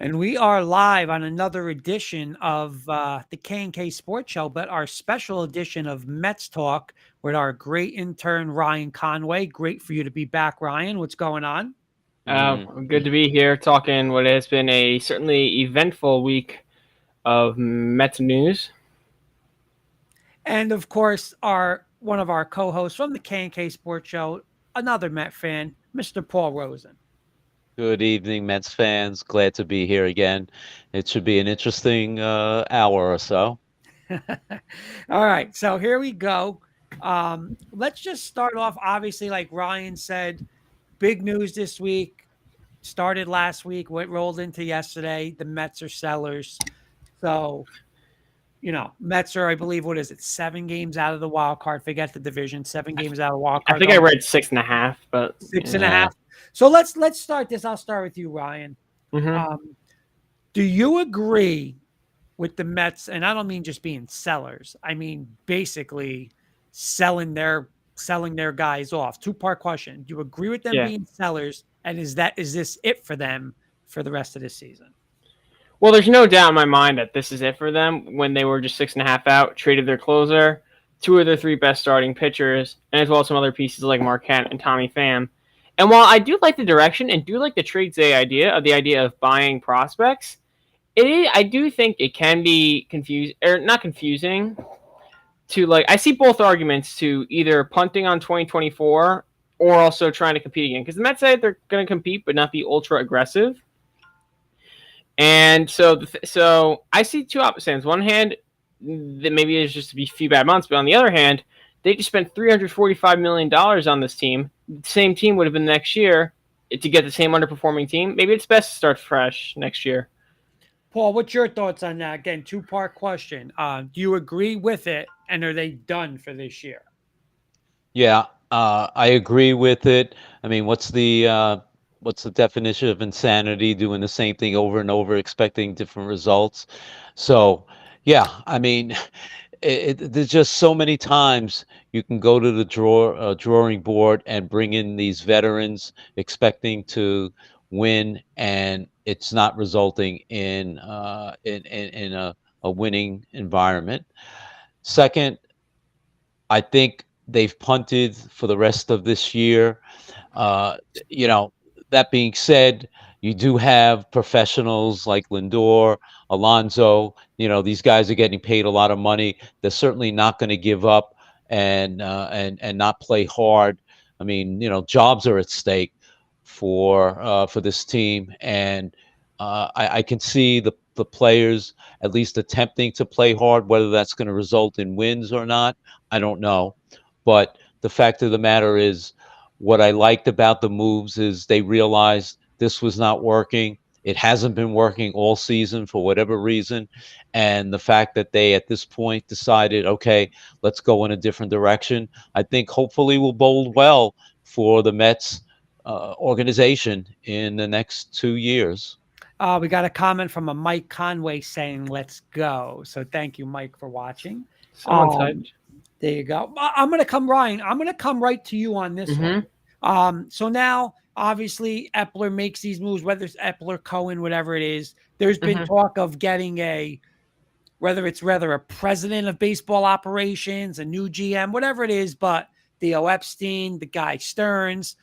And we are live on another edition of the K&K Sports Show, but our special edition of Mets Talk with our great intern, Ryan Conway. Great for you to be back, Ryan. What's going on? Good to be here talking what has been a certainly eventful week of Mets news. And of course, our one of our co-hosts from the K&K Sports Show, another Met fan, Mr. Paul Rosen. Good evening, Mets fans. Glad to be here again. It should be an interesting hour or so. All right, so here we go. Let's just start off. Obviously, like Ryan said, big news this week. Started last week, went rolled into yesterday. The Mets are sellers. So, Mets are, I believe, what is it, 7 games out of the wild card. Forget the division, 7 games out of the wild I card. think I read 6.5, but six and a half. So let's start this. I'll start with you, Ryan. Do you agree with the Mets? And I don't mean just being sellers. I mean basically selling their guys off. Two-part question. Do you agree with them being sellers? And is this it for them for the rest of this season? Well, there's no doubt in my mind that this is it for them. When they were just 6.5 out, traded their closer, 2 of their 3 best starting pitchers, and as well as some other pieces like Marquette and Tommy Pham. And while I do like the direction and do like the trade day idea of buying prospects, I do think it can be not confusing. I see both arguments to either punting on 2024 or also trying to compete again. Because the Mets say they're going to compete but not be ultra aggressive. And so I see two opposite ends. One hand, that maybe it's just a few bad months, but on the other hand, they just spent $345 million on this team. The same team would have been next year to get the same underperforming team. Maybe it's best to start fresh next year. Paul, what's your thoughts on that? Again, two-part question. Do you agree with it, and are they done for this year? Yeah, I agree with it. I mean, what's the definition of insanity? Doing the same thing over and over, expecting different results. So, yeah, I mean, there's just so many times you can go to the drawing board and bring in these veterans expecting to win, and it's not resulting in a winning environment. Second, I think they've punted for the rest of this year. Uh, that being said, you do have professionals like Lindor, Alonso. These guys are getting paid a lot of money. They're certainly not going to give up and not play hard. I mean, jobs are at stake for this team, and I can see the players at least attempting to play hard. Whether that's going to result in wins or not, I don't know. But the fact of the matter is, what I liked about the moves is they realized this was not working. It hasn't been working all season for whatever reason. And the fact that they, at this point, decided, okay, let's go in a different direction, I think hopefully will bode well for the Mets organization in the next 2 years. We got a comment from a Mike Conway saying, let's go. So thank you, Mike, for watching. Someone typed. There you go. I'm going to come, Ryan. I'm going to come right to you on this one. So now, obviously, Epler makes these moves, whether it's Epler, Cohen, whatever it is. There's been talk of getting whether it's a president of baseball operations, a new GM, whatever it is, but Theo Epstein, the guy Stearns.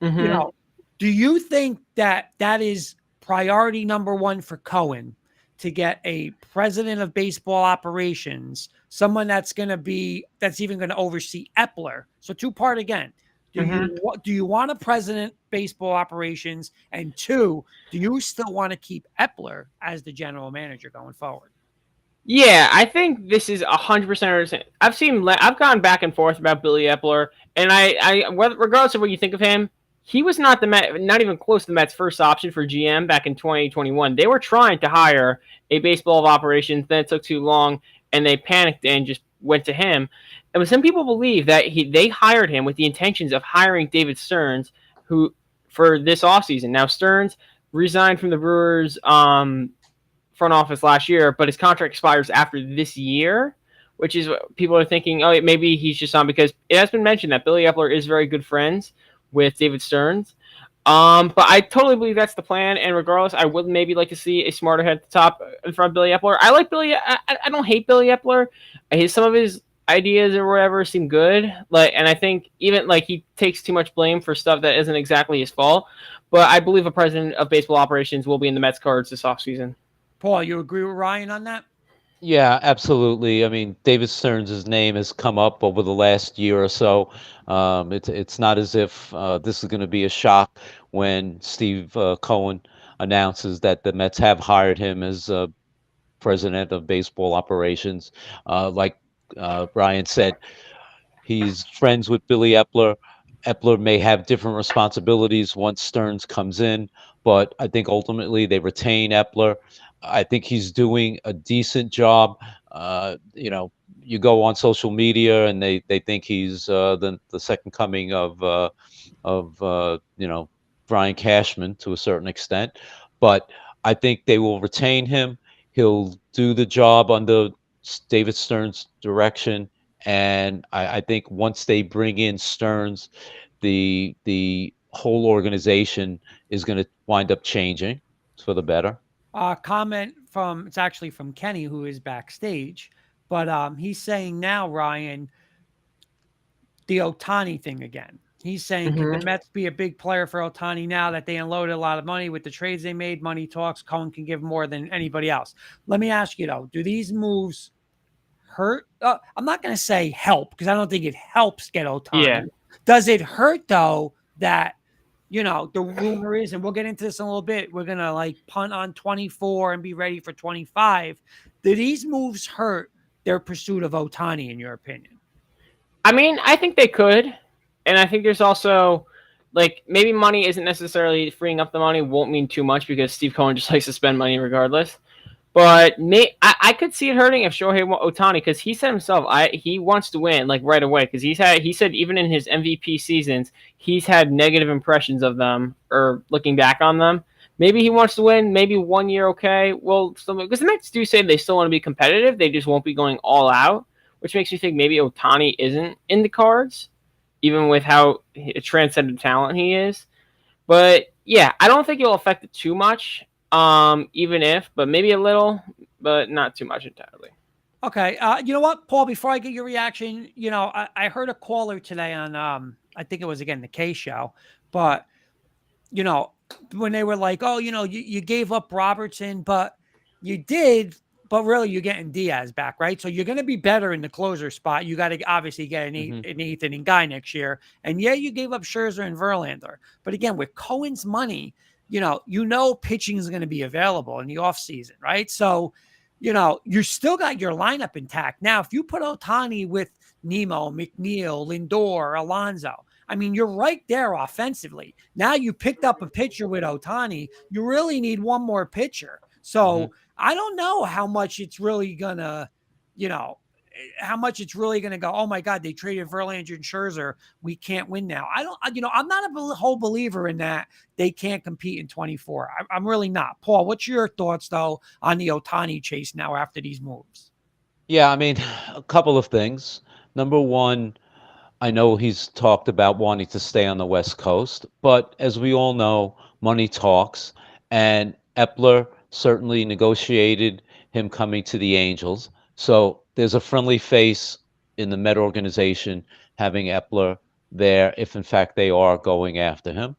Do you think that is priority number one for Cohen, to get a president of baseball operations, someone that's even going to oversee Epler? So two-part again. Do you want a president baseball operations? And 2, do you still want to keep Epler as the general manager going forward? Yeah, I think this is 100%. I've gone back and forth about Billy Epler, and regardless of what you think of him, he was not not even close to the Mets' first option for GM back in 2021. They were trying to hire a baseball of operations, then it took too long, and they panicked and just went to him. And some people believe that they hired him with the intentions of hiring David Stearns, who for this offseason. Now, Stearns resigned from the Brewers front office last year, but his contract expires after this year, which is what people are thinking, oh, maybe he's just on, because it has been mentioned that Billy Epler is very good friends with David Stearns. But I totally believe that's the plan. And regardless, I would maybe like to see a smarter head at the top in front of Billy Epler. I like Billy. I don't hate Billy Epler. Some of his ideas or whatever seem good. And I think even like he takes too much blame for stuff that isn't exactly his fault. But I believe a president of baseball operations will be in the Mets cards this offseason. Paul, you agree with Ryan on that? Yeah, absolutely. I mean, David Stearns' name has come up over the last year or so. It's not as if this is going to be a shock when Steve Cohen announces that the Mets have hired him as president of baseball operations. Like Brian said, he's friends with Billy Epler. Epler may have different responsibilities once Stearns comes in, but I think ultimately they retain Epler. I think he's doing a decent job. You go on social media and they think he's the second coming of Brian Cashman to a certain extent, but I think they will retain him. He'll do the job under David Stern's direction, and I think once they bring in Stearns, the whole organization is going to wind up changing for the better. Comment from it's actually from Kenny, who is backstage, but he's saying now, Ryan, the Otani thing again. He's saying, can the Mets be a big player for Otani now that they unloaded a lot of money with the trades they made? Money talks. Cohen can give more than anybody else. Let me ask you, though, do these moves hurt? I'm not going to say help because I don't think it helps get Otani. Yeah. Does it hurt, though, that, the rumor is, and we'll get into this in a little bit, we're going to like punt on 24 and be ready for 25. Do these moves hurt their pursuit of Otani, in your opinion? I mean, I think they could. And I think there's also, like, maybe money isn't necessarily freeing up the money won't mean too much because Steve Cohen just likes to spend money regardless. But I could see it hurting if Shohei Otani, because he said himself, he wants to win like right away. Because he said even in his MVP seasons, he's had negative impressions of them or looking back on them. Maybe he wants to win. Maybe 1 year, okay. Well, because the Mets do say they still want to be competitive, they just won't be going all out, which makes me think maybe Otani isn't in the cards, even with how transcendent talent he is. But yeah, I don't think it'll affect it too much. Even if, but maybe a little, but not too much entirely. Okay. You know what, Paul, before I get your reaction, I heard a caller today on, I think it was again, the K show, but when they were like, oh, you gave up Robertson, but you did, but really you're getting Diaz back, right? So you're going to be better in the closer spot. You got to obviously get an eighth inning guy next year. And yeah, you gave up Scherzer and Verlander, but again, with Cohen's money, pitching is going to be available in the offseason, right? So, you still got your lineup intact. Now, if you put Otani with Nemo, McNeil, Lindor, Alonso, I mean, you're right there offensively. Now you picked up a pitcher with Otani. You really need one more pitcher. So I don't know how much it's really going to, go, oh my God, they traded Verlander and Scherzer. We can't win now. I'm not a whole believer in that they can't compete in 24. I'm really not. Paul, what's your thoughts, though, on the Otani chase now after these moves? Yeah, I mean, a couple of things. Number one, I know he's talked about wanting to stay on the West Coast, but as we all know, money talks, and Epler certainly negotiated him coming to the Angels. So there's a friendly face in the Met organization having Epler there if in fact they are going after him.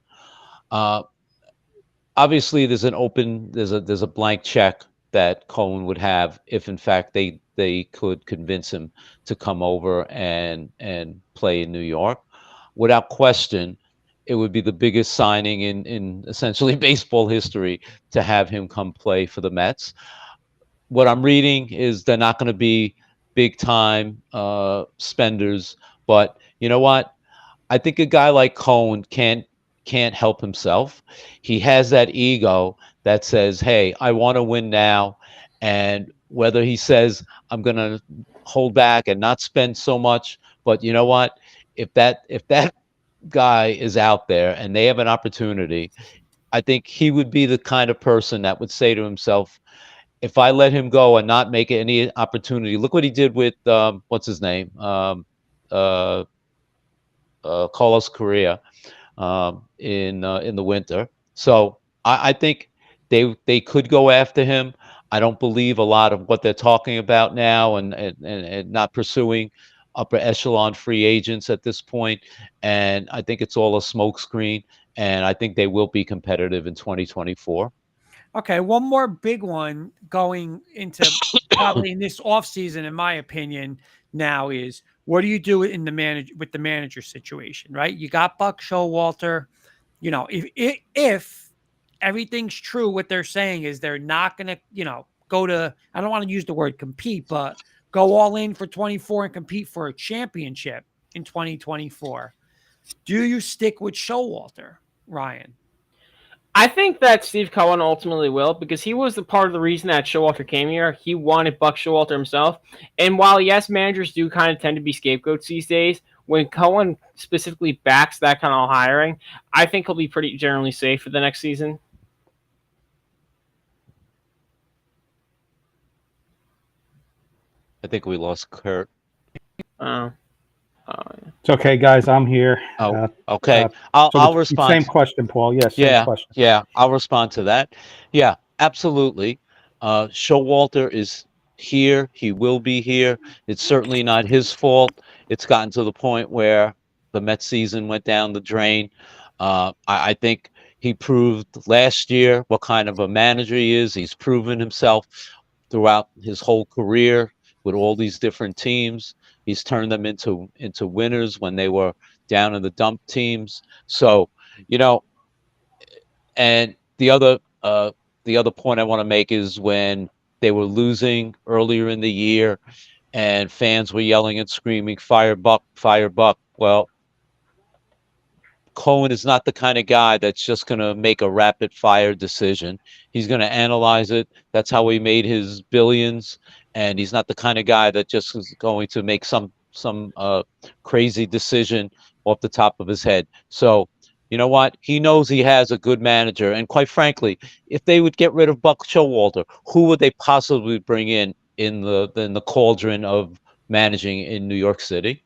Obviously, there's a blank check that Cohen would have if in fact they could convince him to come over and play in New York. Without question, it would be the biggest signing in essentially baseball history to have him come play for the Mets. What I'm reading is they're not going to be big time spenders, but you know what? I think a guy like Cohen can't help himself. He has that ego that says, "Hey, I want to win now," and whether he says, "I'm going to hold back and not spend so much," but you know what? If that guy is out there and they have an opportunity, I think he would be the kind of person that would say to himself, if I let him go and not make any opportunity, look what he did with what's his name, Carlos Correa. in the winter. So I think they could go after him. I don't believe a lot of what they're talking about now, and not pursuing upper echelon free agents at this point. And I think it's all a smokescreen. And I think they will be competitive in 2024. Okay, one more big one going into probably in this offseason, in my opinion, now is what do you do in the manager situation, right? You got Buck Showalter. You know, if everything's true, what they're saying is they're not going to, go to, I don't want to use the word compete, but go all in for 24 and compete for a championship in 2024. Do you stick with Showalter, Ryan? I think that Steve Cohen ultimately will, because he was the part of the reason that Showalter came here. He wanted Buck Showalter himself. And while, yes, managers do kind of tend to be scapegoats these days, when Cohen specifically backs that kind of hiring, I think he'll be pretty generally safe for the next season. I think we lost Kurt. Oh. It's okay, guys. I'm here. Oh, okay. I'll respond. Same question, Paul. Yes. Yeah, question. yeah. I'll respond to that. Yeah, absolutely. Showalter is here. He will be here. It's certainly not his fault. It's gotten to the point where the Mets season went down the drain. I think he proved last year what kind of a manager he is. He's proven himself throughout his whole career with all these different teams. He's turned them into winners when they were down in the dump teams. So, and the other point I want to make is when they were losing earlier in the year and fans were yelling and screaming, "Fire Buck, fire Buck." Well, Cohen is not the kind of guy that's just going to make a rapid fire decision. He's going to analyze it. That's how he made his billions. And he's not the kind of guy that just is going to make some crazy decision off the top of his head. So, you know what? He knows he has a good manager. And quite frankly, if they would get rid of Buck Showalter, who would they possibly bring in the cauldron of managing in New York City?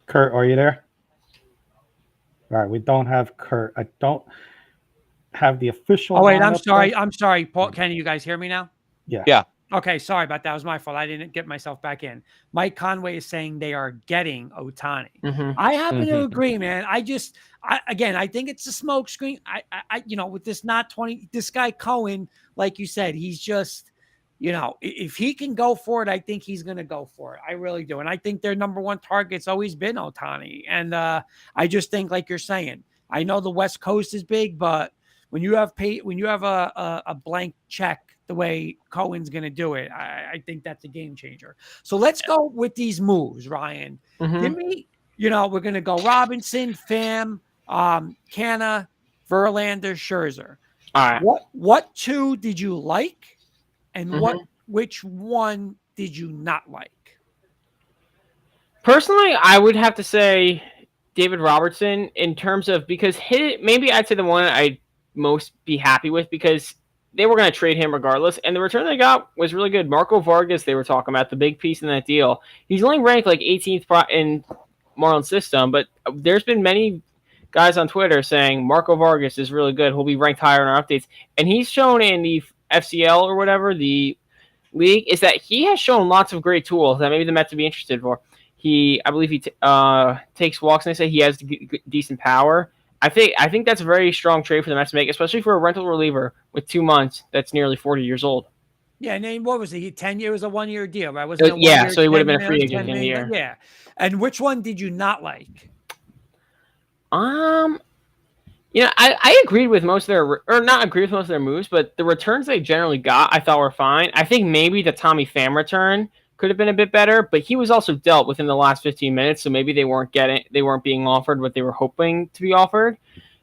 Kurt, are you there? All right, we don't have Kurt. I don't have the official. Oh wait, I'm sorry, Paul. Can you guys hear me now? Yeah. Okay, sorry about that. It was my fault. I didn't get myself back in. Mike Conway is saying they are getting Ohtani. Mm-hmm. I happen to agree, man. I think it's a smokescreen. With this guy Cohen, like you said, he's just, if he can go for it, I think he's going to go for it. I really do. And I think their number one target's always been Ohtani. And I just think, like you're saying, I know the West Coast is big, but when you have a blank check the way Cohen's going to do it, I think that's a game changer. So let's go with these moves, Ryan. Mm-hmm. Give me, we're going to go Robinson, Pham, Canna, Verlander, Scherzer. All right. What two did you like, and Mm-hmm. which one did you not like? Personally, I would have to say David Robertson in terms of, because maybe I'd say the one I'd most be happy with, because they were going to trade him regardless, and the return they got was really good. Marco Vargas, they were talking about, the big piece in that deal. He's only ranked like 18th in Marlins system, but there's been many guys on Twitter saying Marco Vargas is really good. He'll be ranked higher in our updates, and he's shown in the FCL or whatever, the league, is that he has shown lots of great tools that maybe the Mets would be interested for. I believe he takes walks, and they say he has decent power. I think that's a very strong trade for the Mets to make, especially for a rental reliever with 2 months that's nearly 40 years old. Yeah, and then what was it? 10 years, a 1 year deal, right? So he would have been a free agent in a year. Yeah. And which one did you not like? I agreed with most of not agree with most of their moves, but the returns they generally got, I thought were fine. I think maybe the Tommy Pham return could have been a bit better, but he was also dealt within the last 15 minutes, so maybe they weren't being offered what they were hoping to be offered,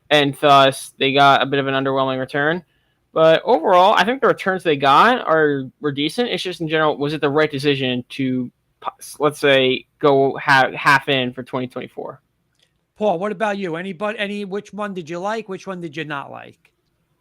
and thus they got a bit of an underwhelming return. But overall, I think the returns they got were decent. It's just in general, was it the right decision to, let's say, go half in for 2024? Paul, what about you? Which one did you like? Which one did you not like?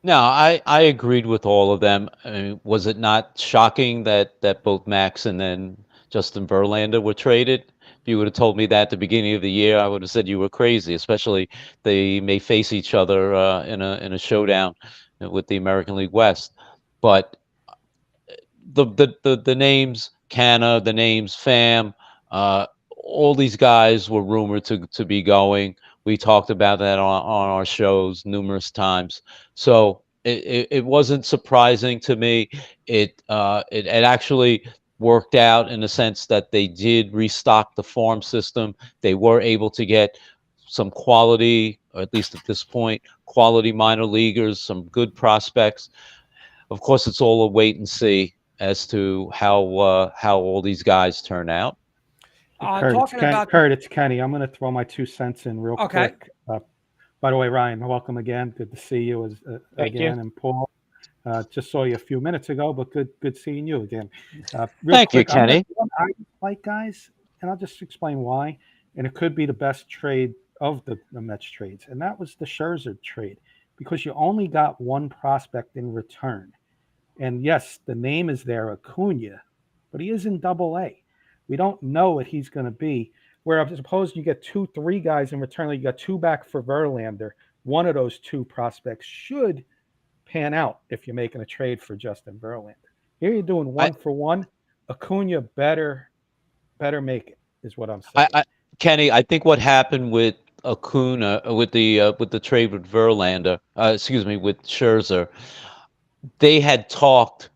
No, I agreed with all of them. I mean, was it not shocking that both Max and then Justin Verlander were traded? If you would have told me that at the beginning of the year, I would have said you were crazy. Especially they may face each other in a showdown with the American League West. But the names Canna, the names Pham, uh, all these guys were rumored to be going. We talked about that on our shows numerous times. So it wasn't surprising to me. It actually worked out in the sense that they did restock the farm system. They were able to get some quality, or at least at this point, quality minor leaguers, some good prospects. Of course, it's all a wait and see as to how all these guys turn out. Talking about Kurt, it's Kenny. I'm going to throw my 2 cents in real Okay. quick. By the way, Ryan, welcome again. Good to see you again. you. And Paul, just saw you a few minutes ago, but good seeing you again. Thank you, Kenny. I like, guys, and I'll just explain why. And it could be the best trade of the Mets trades, and that was the Scherzer trade, because you only got one prospect in return. And yes, the name is there, Acuna, but he is in Double-A. We don't know what he's going to be. Where suppose you get 2-3 guys in return, like you got 2 back for Verlander. One of those 2 prospects should pan out if you're making a trade for Justin Verlander. Here you're doing 1 for 1. Acuna better make it, is what I'm saying. Kenny, I think what happened with Acuna with the trade with Verlander, with Scherzer, they had talked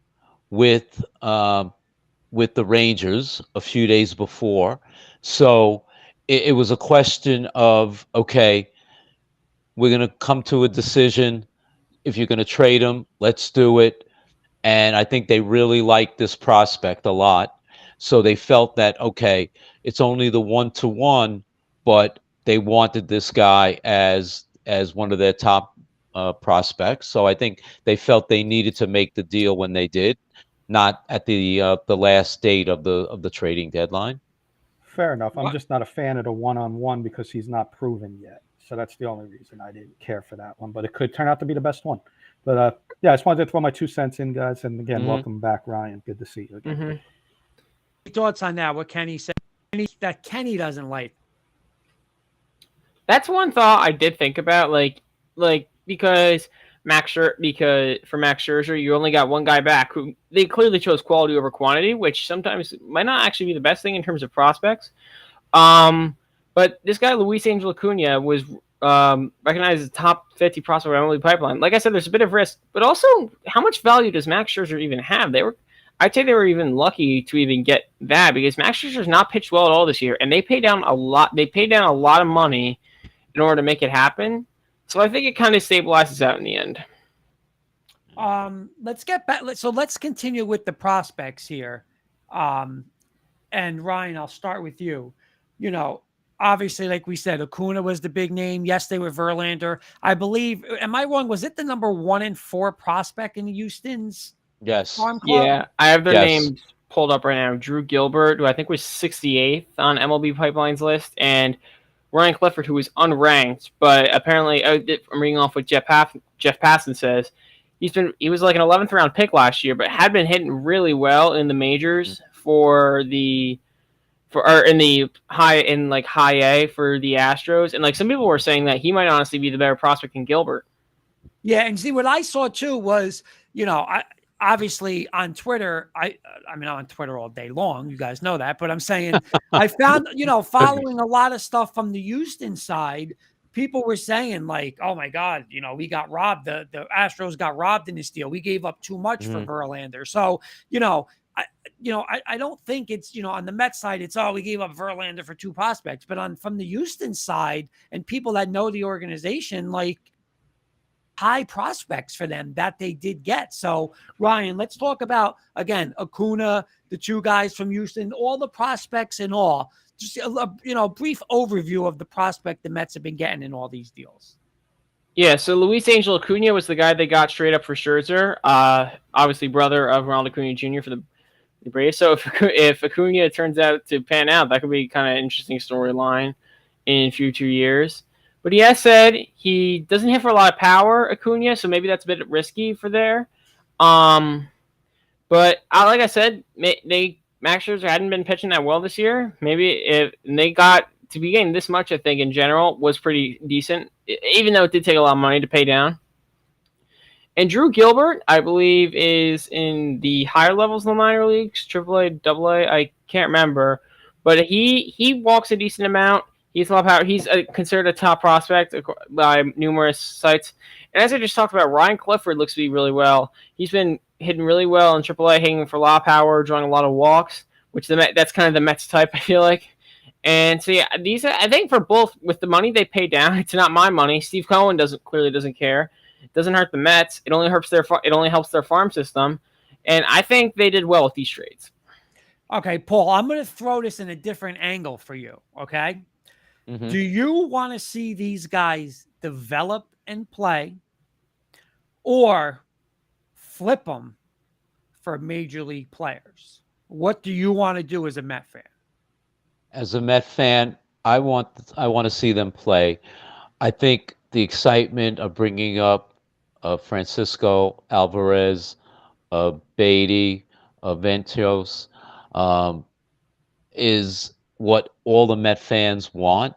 with the Rangers a few days before, so it was a question of, okay, we're going to come to a decision. If you're going to trade him, let's do it. And I think they really liked this prospect a lot, so they felt that, okay, it's only the 1-to-1, but they wanted this guy as one of their top prospects. So I think they felt they needed to make the deal when they did, not at the last date of the trading deadline. Fair enough. I'm just not a fan of the 1-on-1 because he's not proven yet. So that's the only reason I didn't care for that one. But it could turn out to be the best one. But yeah, I just wanted to throw my 2 cents in, guys. And again, welcome back, Ryan. Good to see you again. thoughts on that? What Kenny said that Kenny doesn't like. That's one thought I did think about, because for Max Scherzer, you only got one guy back who they clearly chose quality over quantity, which sometimes might not actually be the best thing in terms of prospects. But this guy, Luis Angel Acuna, was recognized as top 50 prospect on MLB Pipeline. Like I said, there's a bit of risk, but also how much value does Max Scherzer even have? I'd say they were even lucky to even get that, because Max Scherzer's not pitched well at all this year, and they paid down a lot. They paid down a lot of money in order to make it happen. So I think it kind of stabilizes out in the end. Let's get back. So let's continue with the prospects here. And Ryan, I'll start with you. Obviously, like we said, Acuna was the big name. Yes, they were Verlander. I believe, am I wrong? Was it the number 1 and 4 prospect in Houston's farm club? Yeah, I have their names pulled up right now. Drew Gilbert, who I think was 68th on MLB Pipeline's list, and Ryan Clifford, who was unranked, but apparently, I'm reading off what Jeff Passan says. He was like an 11th round pick last year, but had been hitting really well in the majors in the high A for the Astros, and some people were saying that he might honestly be the better prospect than Gilbert. Yeah, and see what I saw too was, obviously on Twitter, I'm on Twitter all day long. You guys know that, but I'm saying I found, following a lot of stuff from the Houston side, people were saying oh my God, we got robbed. The Astros got robbed in this deal. We gave up too much for Verlander. So, I don't think it's, on the Mets side, it's, we gave up Verlander for 2 prospects, but from the Houston side and people that know the organization, high prospects for them that they did get. So Ryan, let's talk about, again, Acuna, the 2 guys from Houston, all the prospects and all, just a brief overview of the prospect the Mets have been getting in all these deals. Yeah, so Luis Angel Acuna was the guy they got straight up for Scherzer, obviously brother of Ronald Acuna Jr. for the Braves. So if Acuna turns out to pan out, that could be kind of an interesting storyline in future years. But he has said he doesn't hit for a lot of power, Acuna, so maybe that's a bit risky for there. But like I said, Max Max Scherzer hadn't been pitching that well this year, maybe if they got to be getting this much, I think in general was pretty decent, even though it did take a lot of money to pay down. And Drew Gilbert, I believe, is in the higher levels of the minor leagues, AAA, AA. I can't remember, but he walks a decent amount. He's a lot of power. He's considered a top prospect by numerous sites. And as I just talked about, Ryan Clifford looks to be really well. He's been hitting really well in AAA, hitting for a lot of power, drawing a lot of walks, which that's kind of the Mets type, I feel like. And so yeah, these I think for both with the money they pay down, it's not my money. Steve Cohen clearly doesn't care. It doesn't hurt the Mets. It only helps their farm system, and I think they did well with these trades. Okay, Paul, I'm going to throw this in a different angle for you. Okay, do you want to see these guys develop and play, or flip them for major league players? What do you want to do as a Met fan? As a Met fan, I want to see them play. I think the excitement of bringing up Francisco Alvarez, Beatty, Ventos, is what all the Met fans want.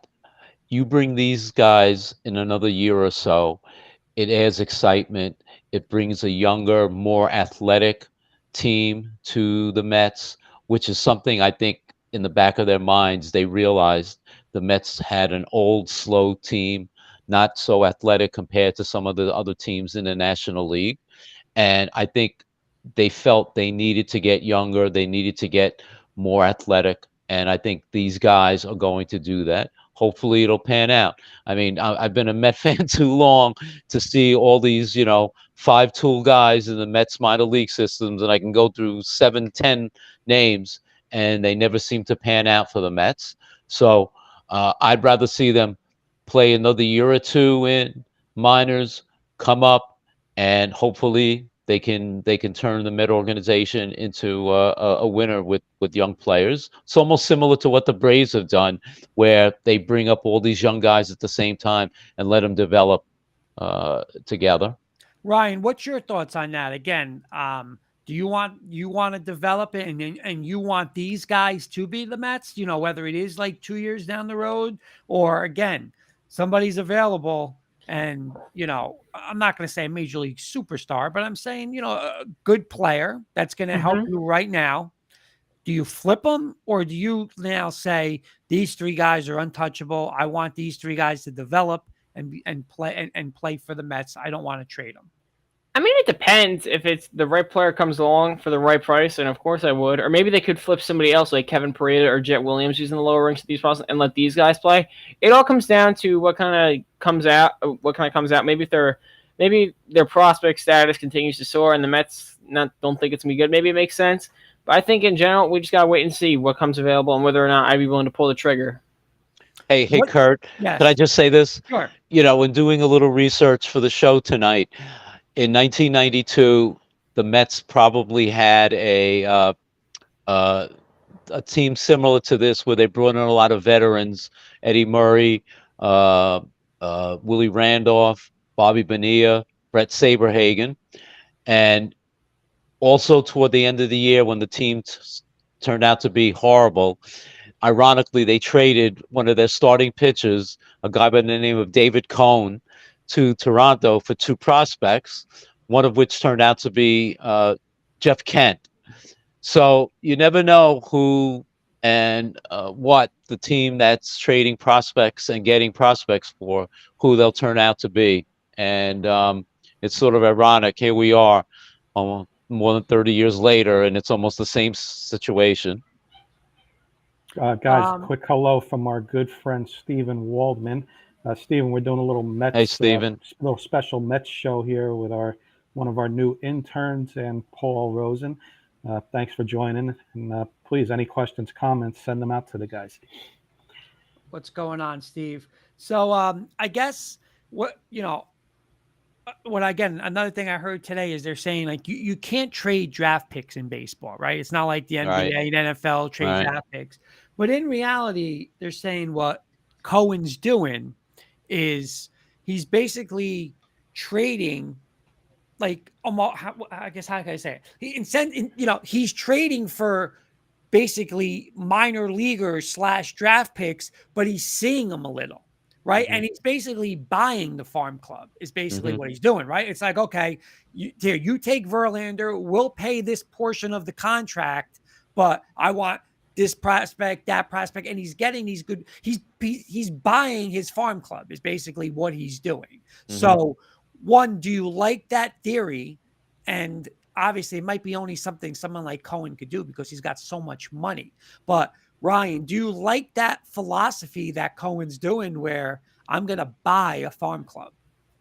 You bring these guys in another year or so, it adds excitement. It brings a younger, more athletic team to the Mets, which is something I think in the back of their minds they realized the Mets had an old, slow team, not so athletic compared to some of the other teams in the National League. And I think they felt they needed to get younger, they needed to get more athletic. And I think these guys are going to do that. Hopefully it'll pan out. I mean, I've been a Met fan too long to see all these, 5-tool guys in the Mets minor league systems, and I can go through 7, 10 names, and they never seem to pan out for the Mets. So I'd rather see them play another year or two in minors, come up, and hopefully they can turn the Met organization into a winner with young players. It's almost similar to what the Braves have done, where they bring up all these young guys at the same time and let them develop together. Ryan, what's your thoughts on that? Again, do you want to develop it and you want these guys to be the Mets? Whether it is like 2 years down the road, or again, somebody's available. And, I'm not going to say a major league superstar, but I'm saying, a good player that's going to help you right now. Do you flip them, or do you now say these 3 guys are untouchable? I want these 3 guys to develop and play for the Mets. I don't want to trade them. I mean, it depends if it's the right player comes along for the right price, and of course I would. Or maybe they could flip somebody else like Kevin Pareda or Jet Williams using the lower ranks of these process and let these guys play. It all comes down to what kind of comes out. Maybe if their prospect status continues to soar and the Mets don't think it's gonna be good, maybe it makes sense. But I think in general we just gotta wait and see what comes available and whether or not I'd be willing to pull the trigger. Hey, Kurt, Yes. Can I just say this? Sure. When doing a little research for the show tonight, in 1992, the Mets probably had a team similar to this, where they brought in a lot of veterans: Eddie Murray, Willie Randolph, Bobby Bonilla, Brett Saberhagen, and also toward the end of the year, when the team turned out to be horrible, ironically, they traded one of their starting pitchers, a guy by the name of David Cohn, to Toronto for 2 prospects, one of which turned out to be Jeff Kent. So you never know who and what the team that's trading prospects and getting prospects for, who they'll turn out to be. And it's sort of ironic. Here we are almost more than 30 years later, and it's almost the same situation. Guys, quick hello from our good friend Stephen Waldman. Stephen, we're doing a little Mets, Hey, Stephen. Little special Mets show here with one of our new interns, and Paul Rosen. Thanks for joining. And please, any questions, comments, send them out to the guys. What's going on, Steve? So I guess again, another thing I heard today is they're saying like you can't trade draft picks in baseball, right? It's not like the NBA and NFL trade draft picks. But in reality, they're saying what Cohen's doing is he's basically trading, like almost. I guess how can I say it? He's trading for basically minor leaguers / draft picks, but he's seeing them a little. Right. Mm-hmm. And he's basically buying the farm club is basically Mm-hmm. what he's doing. Right. It's like, okay, you take Verlander, we'll pay this portion of the contract, but I want this prospect, that prospect, and he's getting these good. He's buying his farm club is basically what he's doing. Mm-hmm. So, one, do you like that theory? And obviously, it might be only something someone like Cohen could do because he's got so much money. But Ryan, do you like that philosophy that Cohen's doing where I'm going to buy a farm club?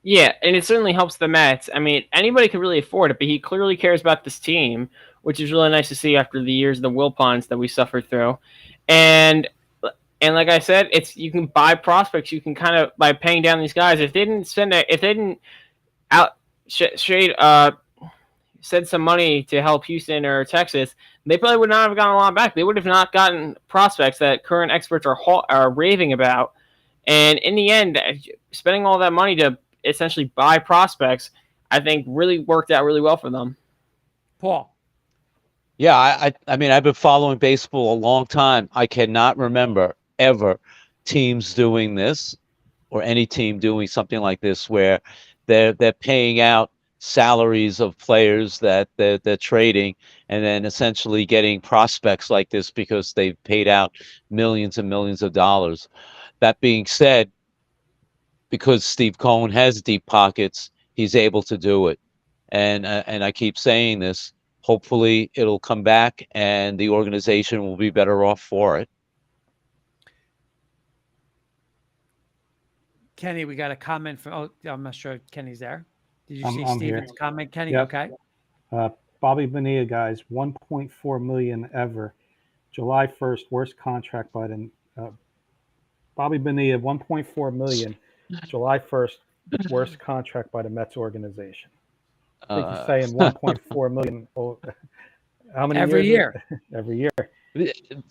Yeah, and it certainly helps the Mets. I mean, anybody can really afford it, but he clearly cares about this team, which is really nice to see after the years of the Wilpons that we suffered through. And like I said, it's you can buy prospects. You can kind of by paying down these guys. If they didn't send some money to help Houston or Texas, they probably would not have gotten a lot back. They would have not gotten prospects that current experts are raving about. And in the end, spending all that money to essentially buy prospects, I think really worked out really well for them. Paul. Yeah, I mean, I've been following baseball a long time. I cannot remember ever teams doing this or any team doing something like this where they're paying out salaries of players that they're trading and then essentially getting prospects like this because they've paid out millions and millions of dollars. That being said, because Steve Cohen has deep pockets, he's able to do it. And I keep saying this, hopefully it'll come back and the organization will be better off for it. Kenny, we got a comment from, I'm not sure if Kenny's there. Did you see I'm Steven's here. comment, Kenny? Yep. Okay. Bobby Bonilla, guys, 1.4 million ever. July 1st, worst contract by the Bobby Bonilla, 1.4 million. July 1st, worst contract by the Mets organization. I think he's saying 1.4 million. How many every years? year? Every year.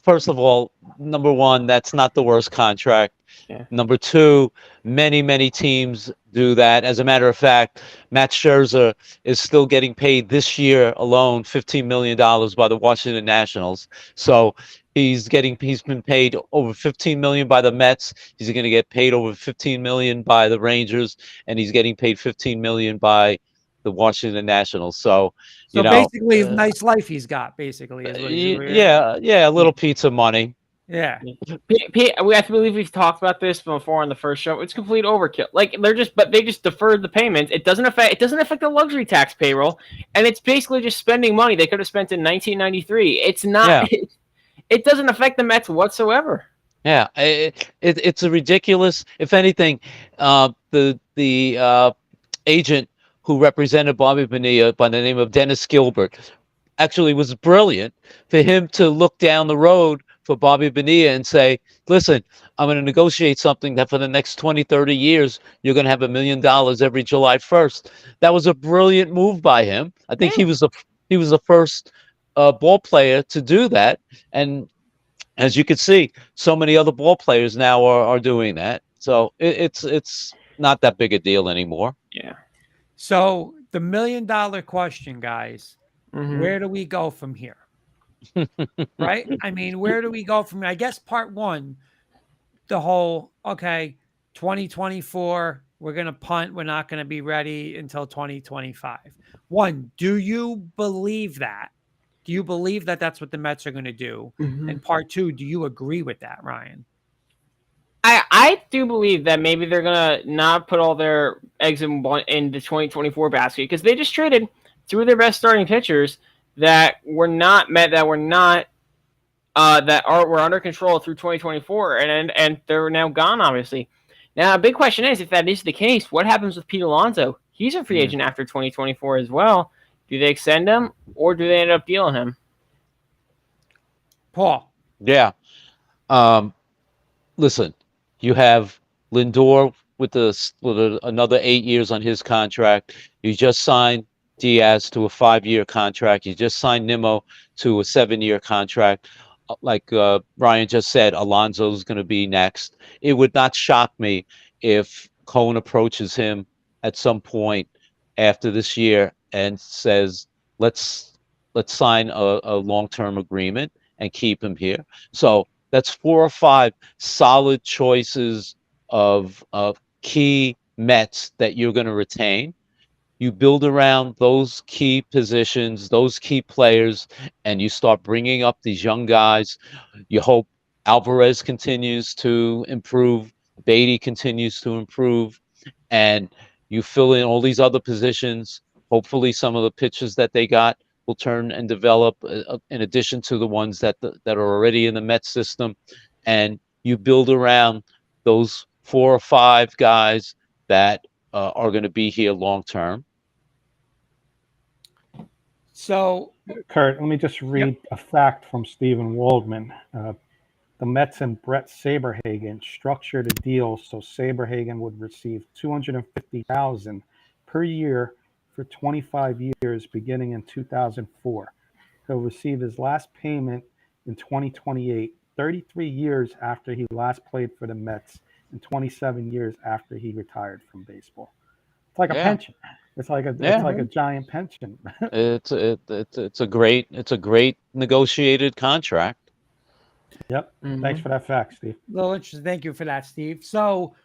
First of all, number one, that's not the worst contract. Yeah. Number two, many teams do that. As a matter of fact, Matt Scherzer is still getting paid this year alone $15 million by the Washington Nationals. So he's been paid over $15 million by the Mets. He's going to get paid over $15 million by the Rangers, and he's getting paid $15 million by the Washington Nationals. So basically, a nice life he's got. Basically, is what he's yeah, a little pizza money. Yeah. I believe we've talked about this before on the first show. It's complete overkill. Like they just deferred the payments. It doesn't affect the luxury tax payroll, and it's basically just spending money they could have spent in 1993. It's not. Yeah. It doesn't affect the Mets whatsoever. Yeah, it's a ridiculous. If anything, the agent who represented Bobby Bonilla by the name of Dennis Gilbert actually was brilliant for him to look down the road for Bobby Bonilla and say, listen, I'm going to negotiate something that for the next 20, 30 years, you're going to have $1 million every July 1st. That was a brilliant move by him. I think he was the first ball player to do that. And as you can see, so many other ball players now are doing that. So it's not that big a deal anymore. Yeah. So the $1 million question, guys, where do we go from here? Right? I mean, where do we go from here? I guess part one, the whole, 2024, we're going to punt. We're not going to be ready until 2025. One, do you believe that? Do you believe that that's what the Mets are going to do? And part two, do you agree with that, Ryan? I do believe that maybe they're going to not put all their eggs in the 2024 basket because they just traded two of their best starting pitchers that were under control through 2024 and they're now gone, obviously. Now, a big question is, if that is the case, what happens with Pete Alonso? He's a free agent after 2024 as well. Do they extend him or do they end up dealing him? Paul. Yeah. Listen, you have Lindor with another 8 years on his contract. You just signed Diaz to a 5-year contract. You just signed Nimmo to a 7-year contract. Like Brian just said, Alonso's going to be next. It would not shock me if Cohen approaches him at some point after this year and says, let's sign a long-term agreement and keep him here. So that's 4 or 5 solid choices of key Mets that you're going to retain. You build around those key positions, those key players, and you start bringing up these young guys. You hope Alvarez continues to improve, Beatty continues to improve, and you fill in all these other positions. Hopefully, some of the pitches that they got will turn and develop in addition to the ones that are already in the Met system, and you build around those 4 or 5 guys that are going to be here long term. So, Kurt, let me just read a fact from Stephen Waldman. The Mets and Brett Saberhagen structured a deal so Saberhagen would receive $250,000 per year for 25 years, beginning in 2004. He'll receive his last payment in 2028, 33 years after he last played for the Mets, and 27 years after he retired from baseball. It's like a pension. It's like a giant pension. It's a great negotiated contract. Yep. Thanks for that fact, Steve. Well, interesting. Thank you for that, Steve. So,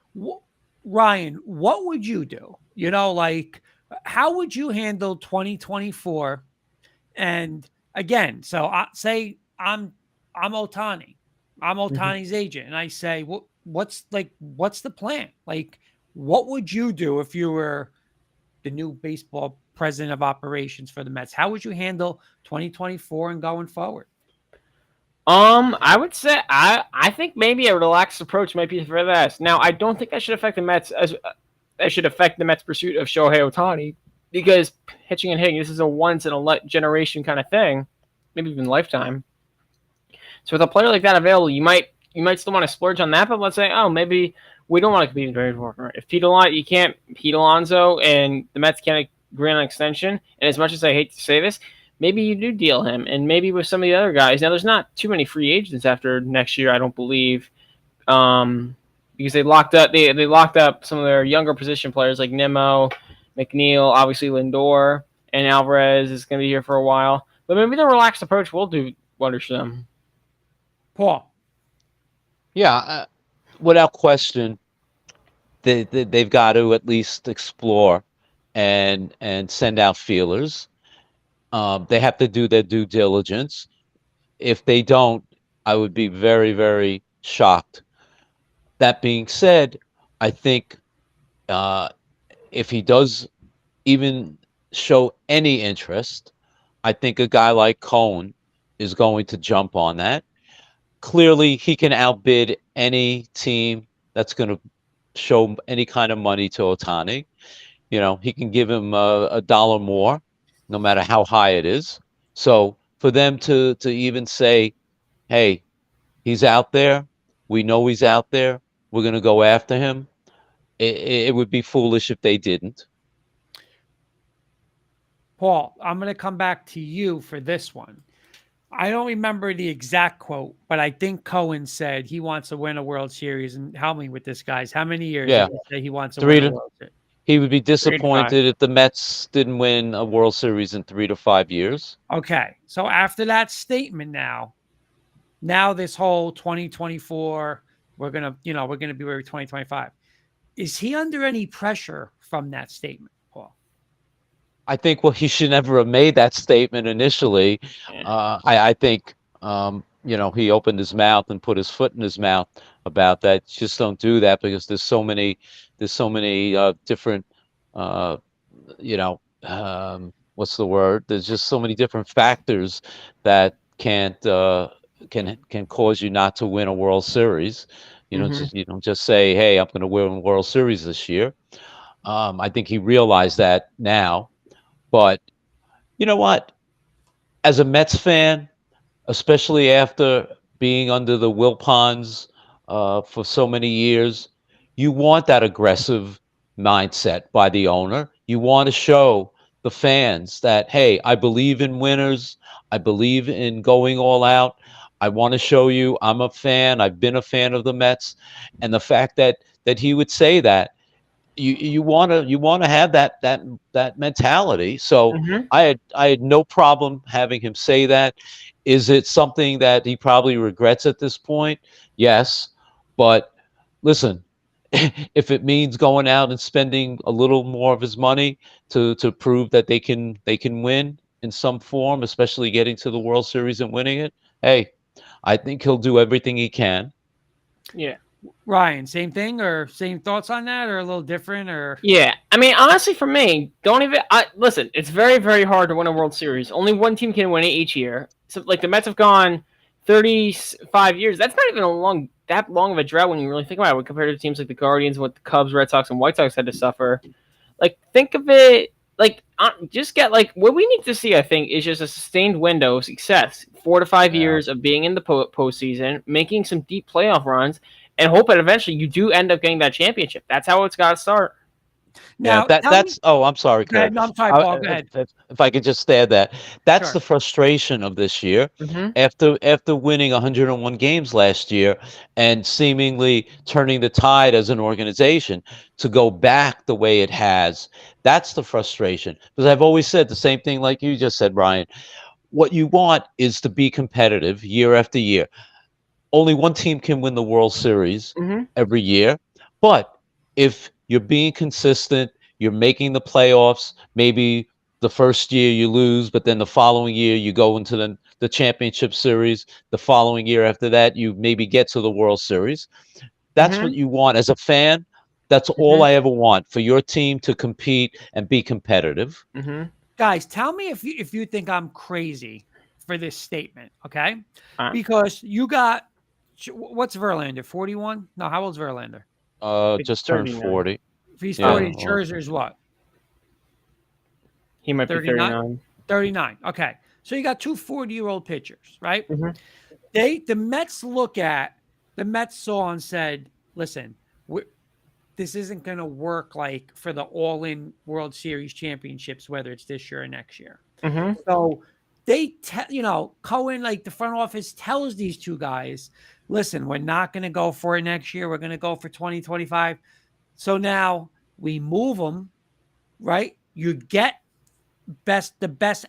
Ryan, what would you do? Like, how would you handle 2024? And again, so I say I'm Ohtani. I'm Ohtani's agent, and I say, what's the plan? Like, what would you do if you were the new baseball president of operations for the Mets? How would you handle 2024 and going forward? I would say I think maybe a relaxed approach might be for this. Now, I don't think that should affect the Mets pursuit of Shohei Ohtani, because pitching and hitting, this is a once in a generation kind of thing, maybe even lifetime. So with a player like that available, you might still want to splurge on that, but let's say, maybe we don't want to compete in very far. If Pete Alonso and the Mets can't agree on an extension, and as much as I hate to say this, maybe you do deal him, and maybe with some of the other guys. Now, there's not too many free agents after next year, I don't believe, because they locked up some of their younger position players like Nimmo, McNeil, obviously Lindor, and Alvarez is going to be here for a while. But maybe the relaxed approach will do wonders for them. Paul. Yeah, without question, they've got to at least explore and send out feelers. They have to do their due diligence. If they don't, I would be very, very shocked. That being said, I think if he does even show any interest, I think a guy like Cohen is going to jump on that. Clearly, he can outbid any team that's going to show any kind of money to Ohtani. He can give him a dollar more, no matter how high it is. So for them to even say, hey, he's out there, we know he's out there, we're going to go after him, it would be foolish if they didn't. Paul, I'm going to come back to you for this one. I don't remember the exact quote, but I think Cohen said he wants to win a World Series. And help me with this, guys. How many years did he say he wants to win a World Series? He would be disappointed if the Mets didn't win a World Series in 3 to 5 years. Okay. So after that statement now this whole 2024, we're going to be where 2025. Is he under any pressure from that statement, Paul? I think, he should never have made that statement initially. I think, he opened his mouth and put his foot in his mouth about that. Just don't do that, because there's so many different, what's the word? There's just so many different factors that can cause you not to win a World Series. You don't just say, hey, I'm going to win a World Series this year. I think he realized that now. But you know what? As a Mets fan, especially after being under the Wilpons for so many years, you want that aggressive mindset by the owner. You want to show the fans that, hey, I believe in winners. I believe in going all out. I want to show you I'm a fan. I've been a fan of the Mets. And the fact that he would say that, you want to have that mentality. So I had no problem having him say that. Is it something that he probably regrets at this point? Yes. But listen, if it means going out and spending a little more of his money to prove that they can win in some form, especially getting to the World Series and winning it, hey, I think he'll do everything he can. Yeah. Ryan, same thing or same thoughts on that, or a little different, or Yeah, I mean, honestly, for me, don't even listen. It's very, very hard to win a World Series. Only one team can win it each year. So, like the Mets have gone 35 years. That's not even that long of a drought when you really think about it, compared to teams like the Guardians, what the Cubs, Red Sox, and White Sox had to suffer. Like, think of it. Like, just get like what we need to see. I think is just a sustained window of success, 4 to 5 years of being in the postseason, making some deep playoff runs, and hope that eventually you do end up getting that championship. That's how it's got to start. Yeah, now tell me. oh, I'm sorry, Go ahead. Kurt. No, I'm sorry, Paul. Go ahead. If I could just add that, that's Sure. the frustration of this year. Mm-hmm. After winning 101 games last year and seemingly turning the tide as an organization to go back the way it has, that's the frustration. Because I've always said the same thing like you just said, Brian. What you want is to be competitive year after year. Only one team can win the World Series Mm-hmm. every year. But if you're being consistent, you're making the playoffs, maybe the first year you lose, but then the following year you go into the championship series. The following year after that, you maybe get to the World Series. That's what Mm-hmm. you want as a fan. That's all Mm-hmm. I ever want, for your team to compete and be competitive. Mm-hmm. Guys, tell me if you think I'm crazy for this statement, okay? All right. Because you got what's Verlander? 41? No, how old's Verlander? Just turned 39. 40. If he's Yeah. 40, Scherzer's what? He might be 39? 39. 39. Okay. So you got two 40-year-old pitchers, right? Mhm. The Mets saw and said, listen, this isn't going to work like for the all-in World Series championships, whether it's this year or next year. Mm-hmm. So Cohen, like the front office tells these two guys, listen, we're not going to go for it next year. We're going to go for 2025. So now we move them, right? You get the best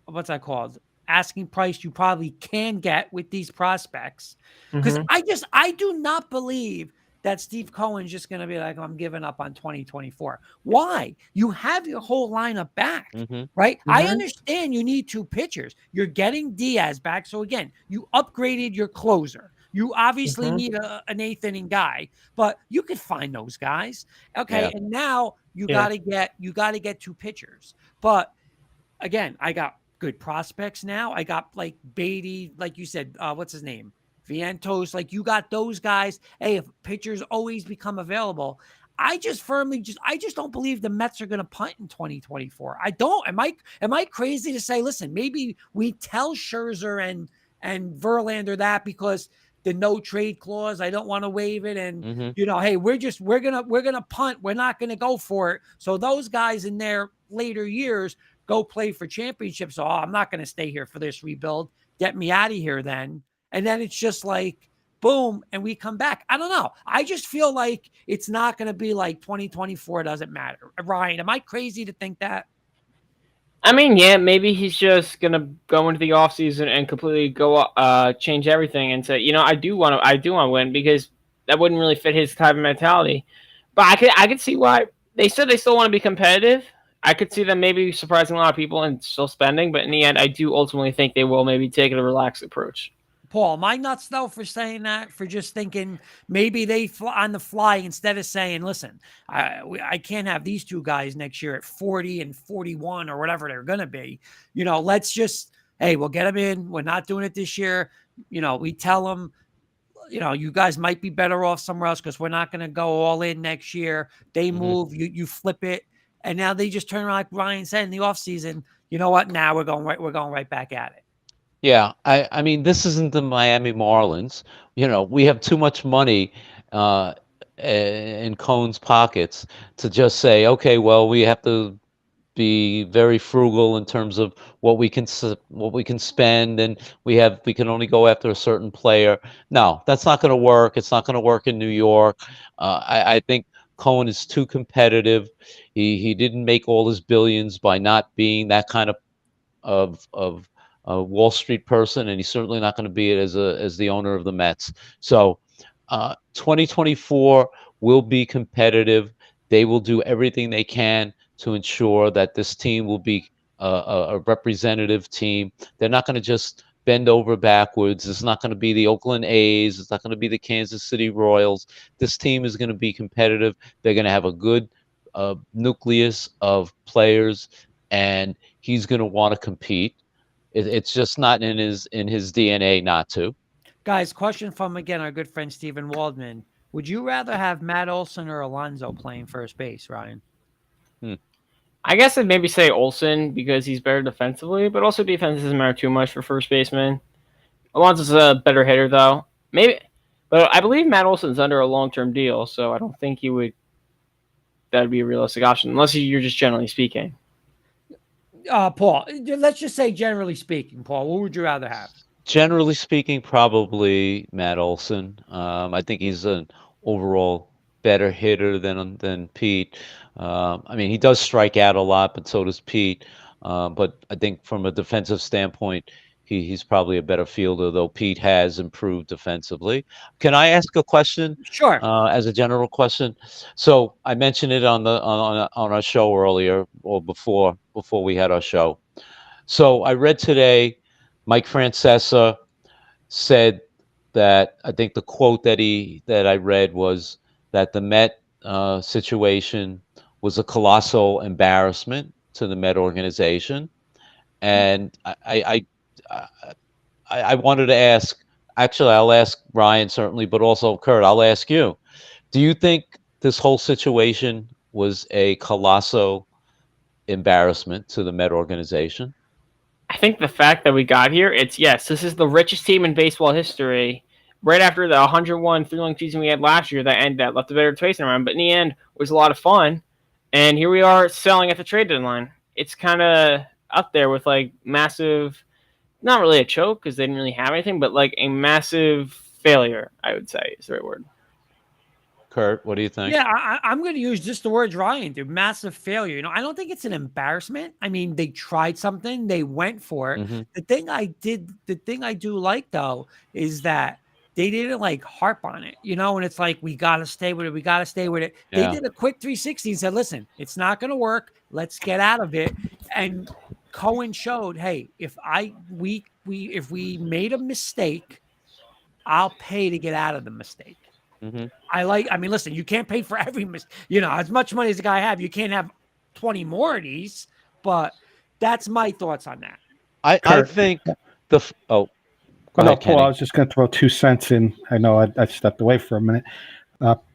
what's that called? Asking price you probably can get with these prospects. Because Mm-hmm. I do not believe that Steve Cohen's just going to be like, I'm giving up on 2024. Why? You have your whole lineup back, Mm-hmm. right? I Mhm. understand you need two pitchers. You're getting Diaz back. So again, you upgraded your closer. You obviously Mhm. need an eighth inning guy, but you could find those guys. Okay. Yeah. And now you Yeah. gotta get two pitchers. But again, I got good prospects now. I got like Beatty, like you said, what's his name? Vientos, like you got those guys. Hey, if pitchers always become available, I just don't believe the Mets are going to punt in 2024. I don't. Am I crazy to say, listen, maybe we tell Scherzer and Verlander that because the no trade clause, I don't want to waive it, and Mm-hmm. hey, we're gonna punt. We're not gonna go for it. So those guys in their later years go play for championships. Oh, I'm not going to stay here for this rebuild. Get me out of here then. And then it's just like, boom, and we come back. I don't know. I just feel like it's not going to be like 2024 doesn't matter. Ryan, am I crazy to think that? I mean, yeah, maybe he's just gonna go into the offseason and completely change everything and say, I do want to win, because that wouldn't really fit his type of mentality. But I could see why they said they still want to be competitive. I could see them maybe surprising a lot of people and still spending, but in the end, I do ultimately think they will maybe take a relaxed approach. Paul, am I nuts though for saying that? For just thinking maybe they fly on the fly instead of saying, listen, I can't have these two guys next year at 40 and 41 or whatever they're going to be. Let's just, hey, we'll get them in. We're not doing it this year. We tell them, you guys might be better off somewhere else because we're not going to go all in next year. They move, you flip it. And now they just turn around, like Ryan said, in the offseason, you know what? Now we're going right back at it. Yeah, I mean, this isn't the Miami Marlins. We have too much money uh, in Cohn's pockets to just say, okay, well, we have to be very frugal in terms of what we can spend, and we can only go after a certain player. No, that's not going to work. It's not going to work in New York. I think Cohen is too competitive. He didn't make all his billions by not being that kind of a Wall Street person, and he's certainly not going to be it as the owner of the Mets. So 2024 will be competitive. They will do everything they can to ensure that this team will be a representative team. They're not going to just bend over backwards. It's not going to be the Oakland A's. It's not going to be the Kansas City Royals. This team is going to be competitive. They're going to have a good nucleus of players, and he's going to want to compete. It's just not in his DNA not to. Guys, question from again our good friend Stephen Waldman. Would you rather have Matt Olson or Alonso playing first base, Ryan? I guess I'd maybe say Olsen because he's better defensively, but also defense doesn't matter too much for first baseman. Alonso's a better hitter though, maybe, but I believe Matt Olson's under a long-term deal, so I don't think he would. That'd be a realistic option, unless you're just generally speaking. Paul, let's just say generally speaking, Paul, what would you rather have? Generally speaking, probably Matt Olson. I think he's an overall better hitter than Pete. I mean, he does strike out a lot, but so does Pete. But I think from a defensive standpoint, he's probably a better fielder, though Pete has improved defensively. Can I ask a question? Sure. As a general question. So I mentioned it on our show earlier, or before we had our show. So I read today, Mike Francesa said that, I think the quote that I read was that the Met situation was a colossal embarrassment to the Met organization, and I wanted to ask. Actually, I'll ask Ryan certainly, but also Kurt. I'll ask you. Do you think this whole situation was a colossal embarrassment to the Met organization? I think the fact that we got here, this is the richest team in baseball history. Right after the 101 thrilling season we had last year, that left a better taste in our mouth, but in the end, it was a lot of fun. And here we are selling at the trade deadline. It's kind of up there with like massive, not really a choke because they didn't really have anything, but like a massive failure, I would say is the right word. Kurt, what do you think? Yeah, I'm going to use just the words Ryan did. Massive failure. I don't think it's an embarrassment. I mean, they tried something, they went for it. Mm-hmm. The thing I do like though is that they didn't like harp on it, and it's like, we got to stay with it. We got to stay with it. Yeah. They did a quick 360 and said, listen, it's not going to work. Let's get out of it. And Cohen showed, hey, if we made a mistake, I'll pay to get out of the mistake. Mm-hmm. I mean, listen, you can't pay for every as much money as the guy have, you can't have 20 more of these, but that's my thoughts on that. I think go Paul, ahead, I was just going to throw 2 cents in. I know I stepped away for a minute.